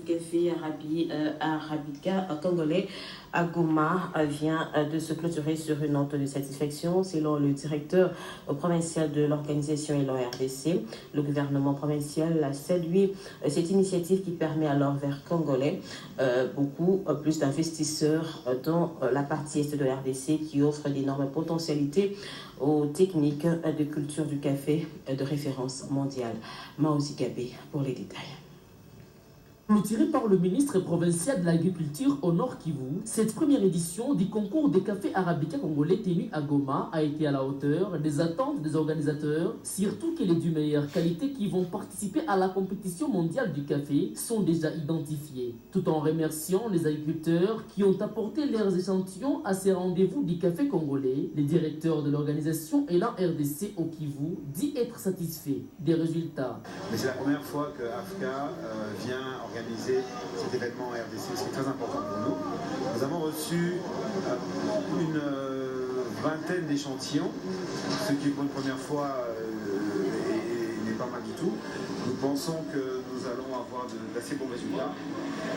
café arabica congolais à Goma vient de se clôturer sur une note de satisfaction. Selon le directeur provincial de l'organisation et l'ORDC, le gouvernement provincial a salué cette initiative qui permet à l'envers congolais beaucoup plus d'investisseurs dans la partie est de l'RDC qui offre d'énormes potentialités aux techniques de culture du café de référence mondiale. Maozi Gabé pour les détails. Clôturé par le ministre provincial de l'Agriculture au Nord Kivu, cette première édition du concours des cafés arabica congolais tenu à Goma a été à la hauteur des attentes des organisateurs, surtout que les du meilleure qualité qui vont participer à la compétition mondiale du café sont déjà identifiés. Tout en remerciant les agriculteurs qui ont apporté leurs échantillons à ces rendez-vous du café congolais, le directeur de l'organisation Elan RDC au Kivu dit être satisfait des résultats. Mais c'est la première fois que AFCA vient organiser cet événement en RDC, ce qui est très important pour nous. Nous avons reçu une vingtaine d'échantillons, ce qui pour une première fois n'est pas mal du tout. Nous pensons que nous allons avoir d'assez bons résultats.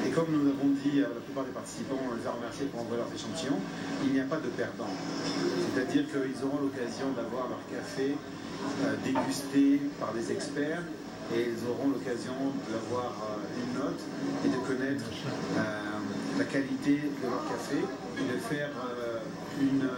Et comme nous avons dit à la plupart des participants, on les a remerciés pour envoyer leurs échantillons, il n'y a pas de perdants. C'est-à-dire qu'ils auront l'occasion d'avoir leur café dégusté par des experts, et ils auront l'occasion d'avoir une note et de connaître la qualité de leur café et de faire une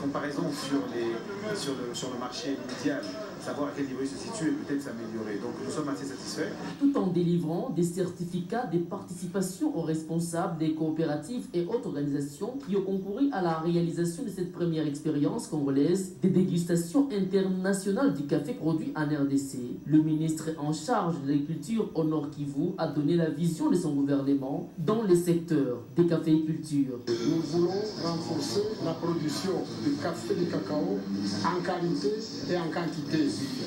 comparaison sur le marché mondial, savoir à quel niveau il se situe et peut-être s'améliorer. Donc nous sommes assez satisfaits. Tout en délivrant des certificats de participation aux responsables des coopératives et autres organisations qui ont concouru à la réalisation de cette première expérience congolaise des dégustations internationales du café produit en RDC. Le ministre en charge de l'agriculture au Nord Kivu a donné la vision de son gouvernement dans les secteurs des caféicultures. Nous voulons renforcer la production du café et du cacao en qualité et en quantité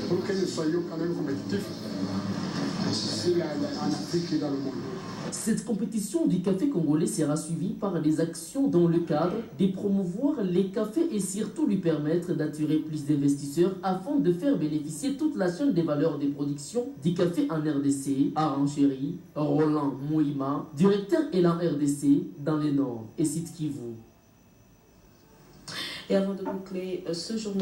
pour que nous soyons quand même compétitifs en Afrique et dans le monde. Cette compétition du café congolais sera suivie par des actions dans le cadre de promouvoir les cafés et surtout lui permettre d'attirer plus d'investisseurs afin de faire bénéficier toute la chaîne des valeurs de production du café en RDC. Arancherie, Roland Mouima, directeur Elan RDC dans les Nord et Sud Kivu. Et avant de boucler ce journal,